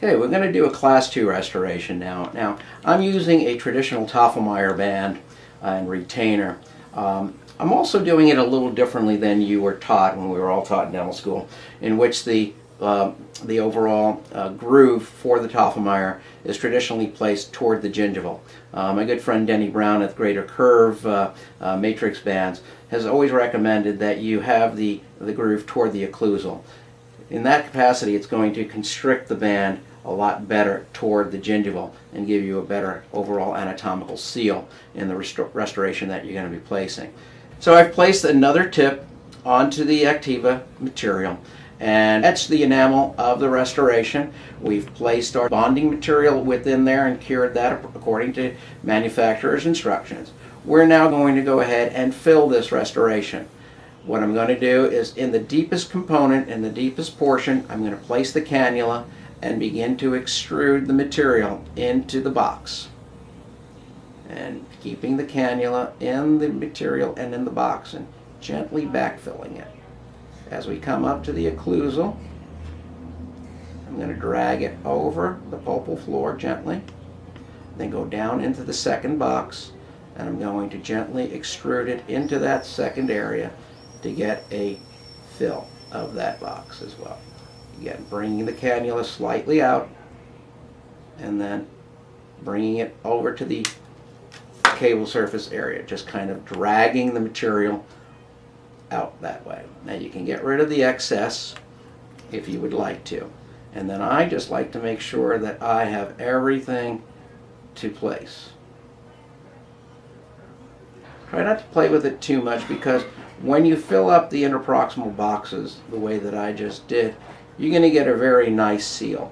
Okay, we're going to do a class 2 restoration now. Now, I'm using a traditional Tafelmayer band and retainer. I'm also doing it a little differently than you were taught when we were all taught in dental school, in which the overall groove for the Tafelmayer is traditionally placed toward the gingival. My good friend Denny Brown at Greater Curve Matrix Bands has always recommended that you have the groove toward the occlusal. In that capacity, it's going to constrict the band a lot better toward the gingival and give you a better overall anatomical seal in the restoration that you're going to be placing. So I've placed another tip onto the ACTIVA material and etched the enamel of the restoration. We've placed our bonding material within there and cured that according to manufacturer's instructions. We're now going to go ahead and fill this restoration. What I'm going to do is, in the deepest component, in the deepest portion, I'm going to place the cannula and begin to extrude the material into the box. And keeping the cannula in the material and in the box and gently backfilling it. As we come up to the occlusal, I'm going to drag it over the pulpal floor gently, then go down into the second box, and I'm going to gently extrude it into that second area to get a fill of that box as well. Again, bringing the cannula slightly out and then bringing it over to the cable surface area, just kind of dragging the material out that way. Now you can get rid of the excess if you would like to. And then I just like to make sure that I have everything to place. Try not to play with it too much, because when you fill up the interproximal boxes the way that I just did, you're going to get a very nice seal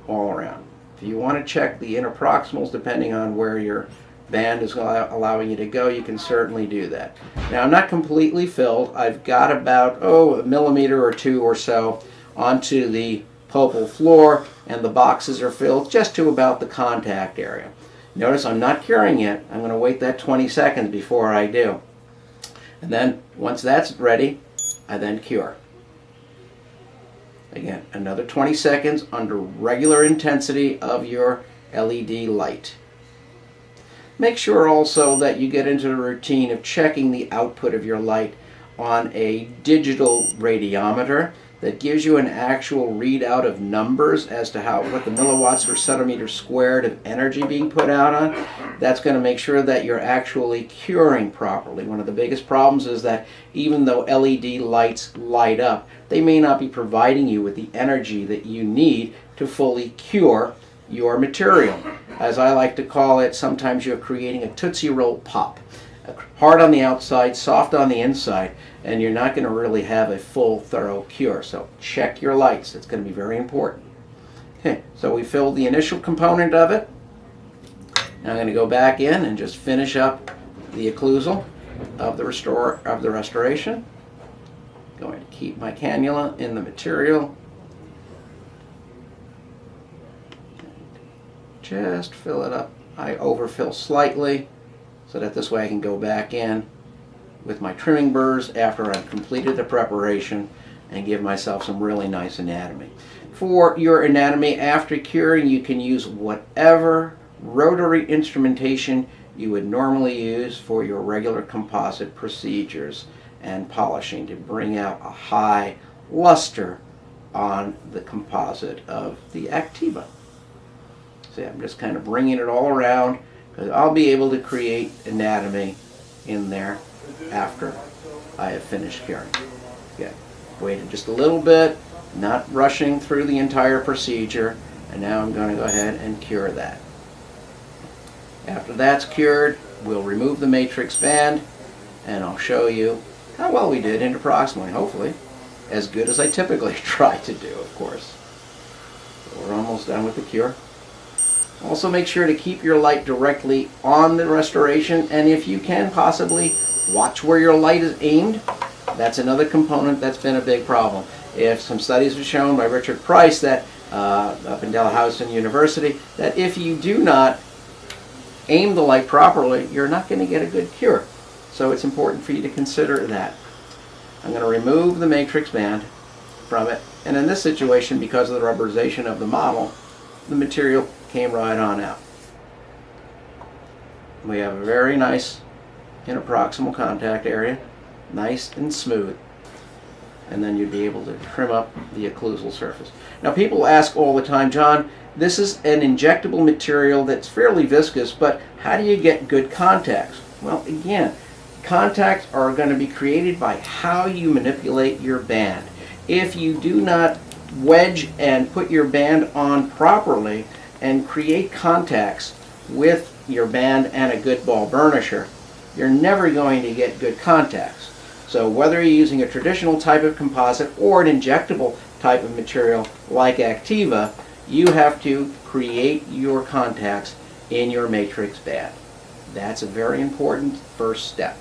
all around. If you want to check the interproximals, depending on where your band is allowing you to go, you can certainly do that. Now, I'm not completely filled. I've got about a millimeter or two or so onto the pulpal floor, and the boxes are filled just to about the contact area. Notice I'm not curing yet. I'm going to wait that 20 seconds before I do. And then once that's ready, I then cure. Again, another 20 seconds under regular intensity of your LED light. Make sure also that you get into the routine of checking the output of your light on a digital radiometer that gives you an actual readout of numbers as to what the milliwatts per centimeter squared of energy being put out on. That's going to make sure that you're actually curing properly. One of the biggest problems is that even though LED lights light up, they may not be providing you with the energy that you need to fully cure your material. As I like to call it, sometimes you're creating a Tootsie Roll pop. Hard on the outside, soft on the inside, and you're not going to really have a full, thorough cure. So check your lights. It's going to be very important. Okay, so we filled the initial component of it. Now I'm going to go back in and just finish up the occlusal of the restoration. Going to keep my cannula in the material. Just fill it up. I overfill slightly so that this way I can go back in with my trimming burrs after I've completed the preparation and give myself some really nice anatomy. For your anatomy after curing, you can use whatever rotary instrumentation you would normally use for your regular composite procedures and polishing to bring out a high luster on the composite of the ACTIVA. See, I'm just kind of bringing it all around, because I'll be able to create anatomy in there after I have finished curing. Okay, waited just a little bit, not rushing through the entire procedure, and now I'm going to go ahead and cure that. After that's cured, we'll remove the matrix band, and I'll show you how well we did interproximally, hopefully. As good as I typically try to do, of course. So we're almost done with the cure. Also make sure to keep your light directly on the restoration, and if you can possibly watch where your light is aimed. That's another component that's been a big problem. If some studies have shown by Richard Price that up in Dalhousie University, that if you do not aim the light properly, you're not going to get a good cure. So it's important for you to consider that. I'm going to remove the matrix band from it, and in this situation, because of the rubberization of the model, the material came right on out. We have a very nice interproximal contact area, nice and smooth. And then you'd be able to trim up the occlusal surface. Now people ask all the time, John, this is an injectable material that's fairly viscous, but how do you get good contacts? Well, again, contacts are going to be created by how you manipulate your band. If you do not wedge and put your band on properly and create contacts with your band and a good ball burnisher, you're never going to get good contacts. So whether you're using a traditional type of composite or an injectable type of material like ACTIVA, you have to create your contacts in your matrix band. That's a very important first step.